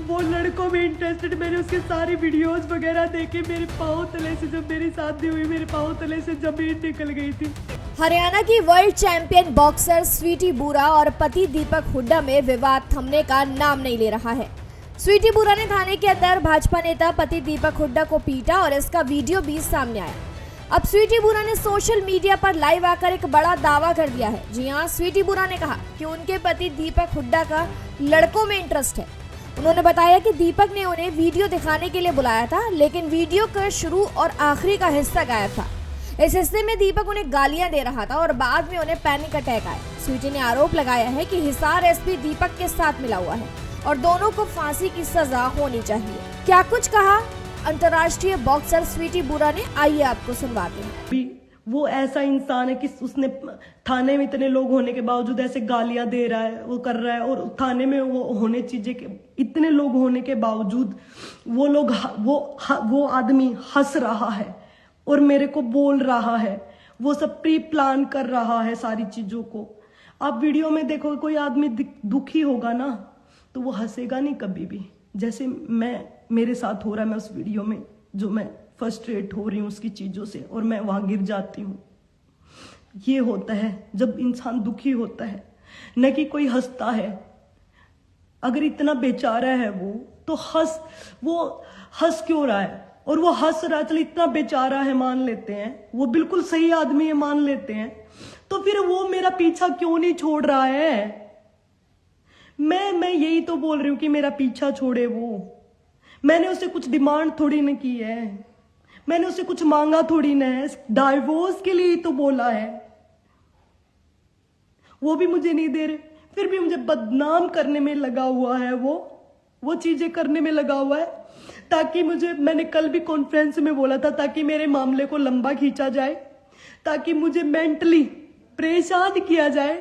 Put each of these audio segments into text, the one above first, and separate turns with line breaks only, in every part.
वो लड़कों में इंटरेस्टेड। मैंने उसके सारी वीडियोस वगैरह देखे, मेरे पाँव तले से, जब मेरी शादी हुई मेरे पाँव तले से जमीन निकल गई थी।
हरियाणा की वर्ल्ड चैंपियन बॉक्सर स्वीटी बुरा और पति दीपक हुड्डा में विवाद थमने का नाम नहीं ले रहा है। स्वीटी बुरा ने थाने के अंदर भाजपा नेता पति दीपक हुड्डा को पीटा और इसका वीडियो भी सामने आया। अब स्वीटी बुरा ने सोशल मीडिया पर लाइव आकर एक बड़ा दावा कर दिया है। जी हां, स्वीटी बुरा ने कहा कि उनके पति दीपक हुड्डा का लड़कों में इंटरेस्ट है। उन्होंने बताया कि दीपक ने उन्हें वीडियो दिखाने के लिए बुलाया था, लेकिन वीडियो का शुरू और आखिरी का हिस्सा गायब था। इस हिस्से में दीपक उन्हें गालियां दे रहा था और बाद में उन्हें पैनिक अटैक आया। स्वीटी ने आरोप लगाया है कि हिसार एसपी दीपक के साथ मिला हुआ है और दोनों को फांसी की सजा होनी चाहिए। क्या कुछ कहा अंतर्राष्ट्रीय बॉक्सर स्वीटी बुरा ने, आइए आपको सुनवाते हैं।
वो ऐसा इंसान है कि उसने थाने में इतने लोग होने के बावजूद ऐसे गालियां दे रहा है, वो कर रहा है, और थाने में वो होने चीजें के इतने लोग होने के बावजूद वो आदमी हंस रहा है और मेरे को बोल रहा है। वो सब प्री प्लान कर रहा है सारी चीजों को। आप वीडियो में देखो, कोई आदमी दुखी होगा ना तो वो हंसेगा नहीं कभी भी, जैसे मेरे साथ हो रहा है। मैं उस वीडियो में जो मैं फ्रस्ट्रेट हो रही हूँ उसकी चीजों से, और मैं वहां गिर जाती हूँ। ये होता है जब इंसान दुखी होता है, न कि कोई हंसता है। अगर इतना बेचारा है वो, तो वो हंस क्यों रहा है? और वो हंस रहा है, चलो इतना बेचारा है मान लेते हैं, वो बिल्कुल सही आदमी है मान लेते हैं, तो फिर वो मेरा पीछा क्यों नहीं छोड़ रहा है? मैं यही तो बोल रही हूँ कि मेरा पीछा छोड़े वो। मैंने उससे कुछ डिमांड थोड़ी न की है, मैंने उससे कुछ मांगा थोड़ी न है। डाइवोर्स के लिए ही तो बोला है, वो भी मुझे नहीं दे रहे, फिर भी मुझे बदनाम करने में लगा हुआ है। वो चीजें करने में लगा हुआ है ताकि मैंने कल भी कॉन्फ्रेंस में बोला था, ताकि मेरे मामले को लंबा खींचा जाए, ताकि मुझे मेंटली परेशान किया जाए,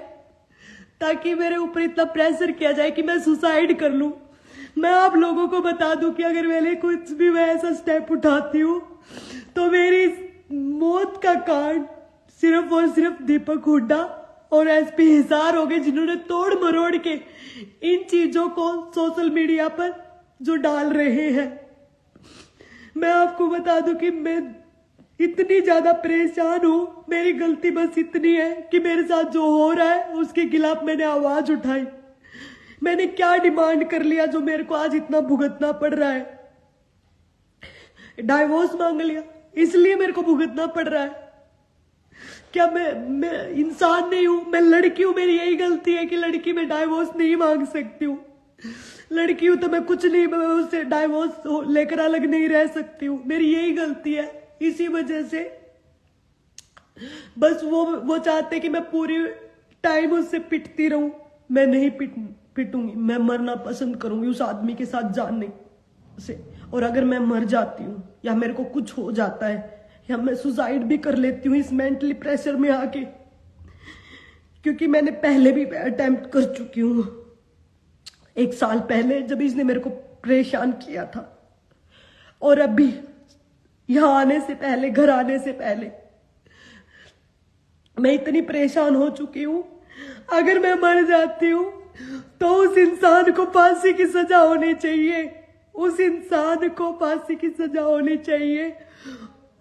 ताकि मेरे ऊपर इतना प्रेशर किया जाए कि मैं सुसाइड कर लूं। मैं आप लोगों को बता दूं कि अगर मैंने कुछ भी मैं ऐसा स्टेप उठाती हूँ तो मेरी मौत का कारण सिर्फ और सिर्फ दीपक हुड्डा और एसपी हिसार हो गए, जिन्होंने तोड़ मरोड़ के इन चीजों को सोशल मीडिया पर जो डाल रहे हैं। मैं आपको बता दूं कि मैं इतनी ज्यादा परेशान हूं। मेरी गलती बस इतनी है कि मेरे साथ जो हो रहा है उसके खिलाफ मैंने आवाज उठाई। मैंने क्या डिमांड कर लिया जो मेरे को आज इतना भुगतना पड़ रहा है? डाइवोर्स मांग लिया, इसलिए मेरे को भुगतना पड़ रहा है। क्या मैं इंसान नहीं हूं? मैं लड़की हूं, मेरी यही गलती है कि लड़की में डाइवोर्स नहीं मांग सकती हूँ। लड़की हूं तो मैं कुछ नहीं, मैं उससे डाइवोर्स लेकर अलग नहीं रह सकती हूँ। मेरी यही गलती है। इसी वजह से बस वो चाहते कि मैं पूरी टाइम उससे पिटती रहूं। मैं नहीं पिटूंगी, मैं मरना पसंद करूंगी उस आदमी के साथ जाने से। और अगर मैं मर जाती हूँ या मेरे को कुछ हो जाता है या मैं सुसाइड भी कर लेती हूँ इस मेंटली प्रेशर में आके, क्योंकि मैंने पहले भी अटेम्प्ट कर चुकी हूँ। 1 साल पहले जब इसने मेरे को परेशान किया था, और अभी यहाँ आने से पहले, घर आने से पहले मैं इतनी परेशान हो चुकी हूँ। अगर मैं मर जाती हूँ तो उस इंसान को फांसी की सजा होनी चाहिए, उस इंसान को फांसी की सजा होनी चाहिए,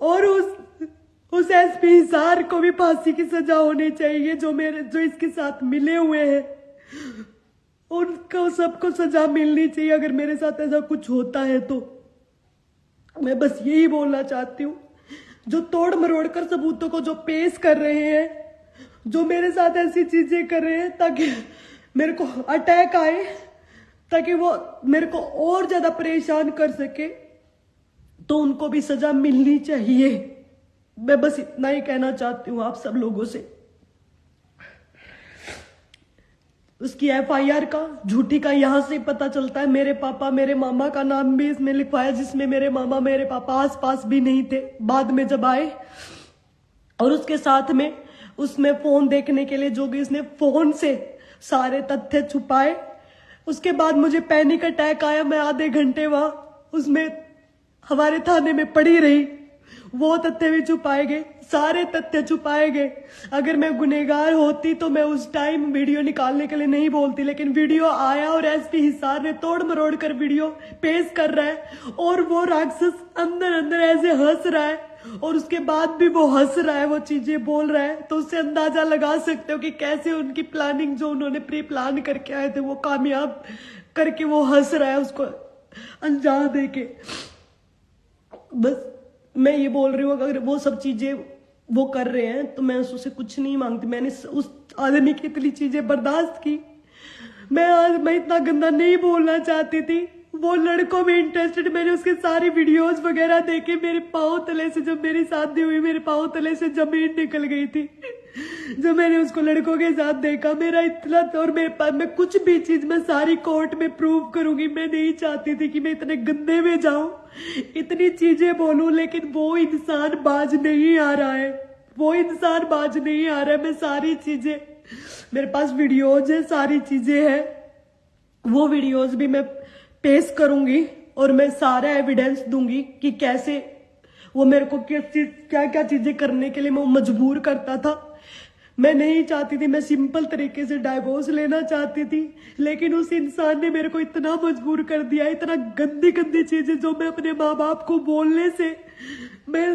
और उस एसपी हिसार को भी फांसी की सजा होनी चाहिए। जो इसके साथ मिले हुए हैं उनको सबको सजा मिलनी चाहिए। अगर मेरे साथ ऐसा कुछ होता है तो मैं बस यही बोलना चाहती हूँ, जो तोड़ मरोड़ कर सबूतों को जो पेश कर रहे हैं, जो मेरे साथ ऐसी चीजें कर रहे हैं ताकि मेरे को अटैक आए, ताकि वो मेरे को और ज्यादा परेशान कर सके, तो उनको भी सजा मिलनी चाहिए। मैं बस इतना ही कहना चाहती हूँ आप सब लोगों से। उसकी एफआईआर का झूठी का यहां से पता चलता है। मेरे पापा, मेरे मामा का नाम भी इसमें लिखवाया, जिसमें मेरे मामा, मेरे पापा आसपास भी नहीं थे बाद में जब आए। और उसके साथ में उसमें फोन देखने के लिए जो भी इसने फोन से सारे तथ्य छुपाए। उसके बाद मुझे पैनिक अटैक आया। मैं आधे घंटे वहां उसमें हमारे थाने में पड़ी रही। वो तथ्य भी छुपाए गए, सारे तथ्य छुपाए गए। अगर मैं गुनहगार होती तो मैं उस टाइम वीडियो निकालने के लिए नहीं बोलती, लेकिन वीडियो आया और एसपी हिसार ने तोड़ मरोड़ कर वीडियो पेश कर रहा है और वो राक्षस अंदर अंदर ऐसे हंस रहा है और उसके बाद भी वो हंस रहा है, वो चीजें बोल रहा है, तो उससे अंदाजा लगा सकते हो कि कैसे उनकी प्लानिंग जो उन्होंने प्री प्लान करके आए थे वो कामयाब करके वो हंस रहा है उसको अंजाम देके। बस मैं ये बोल रही हूँ, अगर वो सब चीजें वो कर रहे हैं तो मैं उससे कुछ नहीं मांगती। मैंने उस आदमी की इतनी चीजें बर्दाश्त की। मैं इतना गंदा नहीं बोलना चाहती थी। वो लड़कों में इंटरेस्टेड, मैंने उसके सारी वीडियोस वगैरह देखे। मेरे पाँव तले से, जब मेरी शादी हुई, मेरे पाँव तले से जमीन निकल गई थी जब मैंने उसको लड़कों के साथ देखा। मेरा इतना, और मेरे पास मैं कुछ भी चीज मैं सारी कोर्ट में प्रूव करूंगी। मैं नहीं चाहती थी कि मैं इतने गंदे में जाऊं, इतनी चीजें बोलूं, लेकिन वो इंसान बाज नहीं आ रहा है, वो इंसान बाज नहीं आ रहा है। मैं सारी चीजें, मेरे पास वीडियोज है, सारी चीजें हैं, वो वीडियोज भी मैं पेश करूंगी और मैं सारा एविडेंस दूंगी कि कैसे वो मेरे को क्या क्या चीजें करने के लिए मैं मजबूर करता था। मैं नहीं चाहती थी, मैं सिंपल तरीके से डाइवोर्स लेना चाहती थी, लेकिन उस इंसान ने मेरे को इतना मजबूर कर दिया, इतना गंदी गंदी चीजें जो मैं अपने माँ बाप को बोलने से, मैं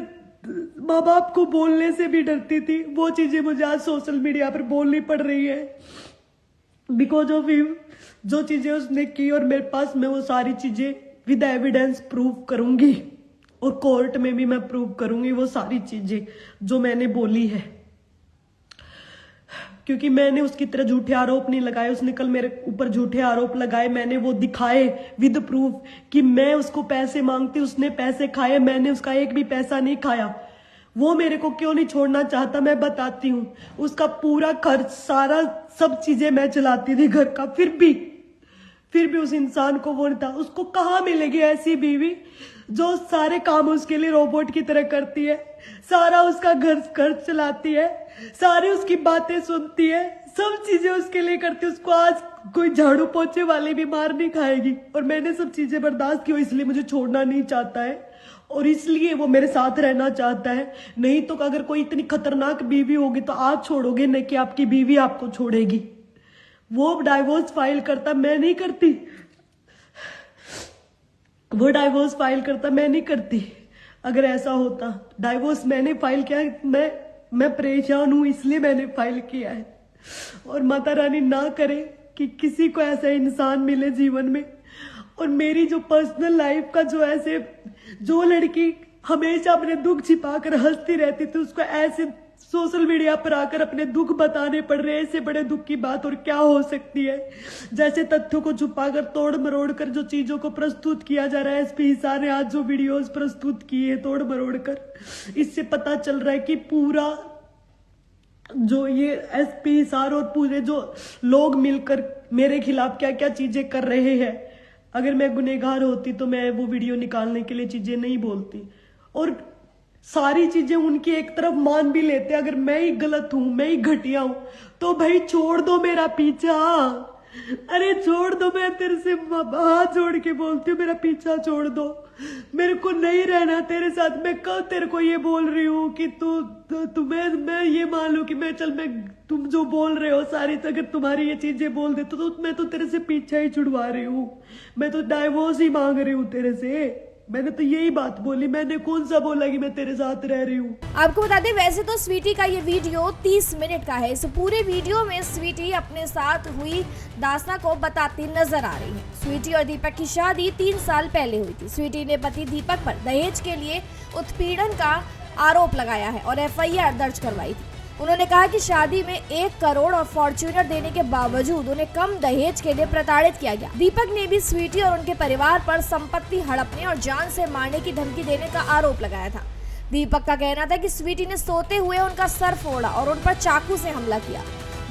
माँ बाप को बोलने से भी डरती थी, वो चीजें मुझे आज सोशल मीडिया पर बोलनी पड़ रही है बिकॉज ऑफ हिम। जो चीजें उसने की और मेरे पास, मैं वो सारी चीजें विद एविडेंस प्रूव करूंगी और कोर्ट में भी मैं प्रूव करूंगी वो सारी चीजें जो मैंने बोली है, क्योंकि मैंने उसकी तरह झूठे आरोप नहीं लगाए। उसने कल मेरे ऊपर झूठे आरोप लगाए, मैंने वो दिखाए विद प्रूफ कि मैं उसको पैसे मांगती, उसने पैसे खाए, मैंने उसका एक भी पैसा नहीं खाया। वो मेरे को क्यों नहीं छोड़ना चाहता मैं बताती हूँ। उसका पूरा खर्च, सारा सब चीजें मैं चलाती थी घर का, फिर भी उस इंसान को वो नहीं था। उसको कहाँ मिलेगी ऐसी बीवी जो सारे काम उसके लिए रोबोट की तरह करती है, सारा उसका घर खर्च चलाती है, सारी उसकी बातें सुनती है, सब चीजें उसके लिए करती है। उसको आज कोई झाड़ू पोछे वाली भी मार नहीं खाएगी और मैंने सब चीजें बर्दाश्त की, इसलिए मुझे छोड़ना नहीं चाहता है और इसलिए वो मेरे साथ रहना चाहता है। नहीं तो अगर कोई इतनी खतरनाक बीवी होगी तो आप छोड़ोगे, नहीं कि आपकी बीवी आपको छोड़ेगी। वो डाइवोर्स फाइल करता, मैं नहीं करती। वो डाइवोर्स फाइल करता, मैं नहीं करती। अगर ऐसा होता, डाइवोर्स मैंने फाइल किया, मैं परेशान हूं इसलिए मैंने फाइल किया है। और माता रानी ना करे कि किसी को ऐसा इंसान मिले जीवन में। और मेरी जो पर्सनल लाइफ का जो ऐसे, जो लड़की हमेशा अपने दुख छिपाकर हंसती रहती थी, उसको ऐसे सोशल मीडिया पर आकर अपने दुख बताने पड़ रहे हैं। इससे बड़े दुख की बात और क्या हो सकती है। जैसे तथ्यों को छुपाकर, तोड़ मरोड़ कर जो चीजों को प्रस्तुत किया जा रहा है, एसपी हिसार ने आज जो वीडियोस प्रस्तुत किए तोड़ मरोड़ कर, इससे पता चल रहा है कि पूरा जो ये एसपी हिसार और पूरे जो लोग मिलकर मेरे खिलाफ क्या क्या चीजें कर रहे हैं। अगर मैं गुनहगार होती तो मैं वो वीडियो निकालने के लिए चीजें नहीं बोलती और सारी चीजें उनकी एक तरफ मान भी लेते। अगर मैं ही गलत हूं, मैं ही घटिया हूं, तो भाई छोड़ दो मेरा पीछा। अरे छोड़ दो, मैं तेरे से हाथ जोड़ के बोलती हूँ, मेरा पीछा छोड़ दो। मेरे को नहीं रहना तेरे साथ। मैं कल तेरे को ये बोल रही हूँ कि तुम्हें मैं ये मान लूं कि मैं तुम जो बोल रहे हो सारी, अगर तुम्हारी ये चीजें बोल दे तो मैं तो तेरे से पीछा ही छुड़वा रही हूँ। मैं तो डाइवोर्स ही मांग रही हूँ तेरे से। मैंने तो यही बात बोली, मैंने कौन सा बोला कि मैं तेरे साथ रह रही हूँ।
आपको बता दें, वैसे तो स्वीटी का ये वीडियो 30 मिनट का है। इस पूरे वीडियो में स्वीटी अपने साथ हुई दास्तां को बताती नजर आ रही है। स्वीटी और दीपक की शादी 3 साल पहले हुई थी। स्वीटी ने पति दीपक पर दहेज के लिए उत्पीड़न का आरोप लगाया है और FIR दर्ज करवाई थी। उन्होंने कहा कि शादी में 1 करोड़ और फॉर्च्यूनर देने के बावजूद उन्हें कम दहेज के लिए प्रताड़ित किया गया। दीपक ने भी स्वीटी और उनके परिवार पर संपत्ति हड़पने और जान से मारने की धमकी देने का आरोप लगाया था। दीपक का कहना था कि स्वीटी ने सोते हुए उनका सर फोड़ा और उन पर चाकू से हमला किया।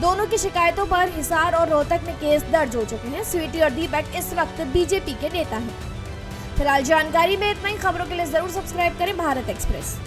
दोनों की शिकायतों पर हिसार और रोहतक में केस दर्ज हो चुके हैं। स्वीटी और दीपक इस वक्त BJP के नेता हैं। फिलहाल जानकारी में इतना ही। खबरों के लिए जरूर सब्सक्राइब करें भारत एक्सप्रेस।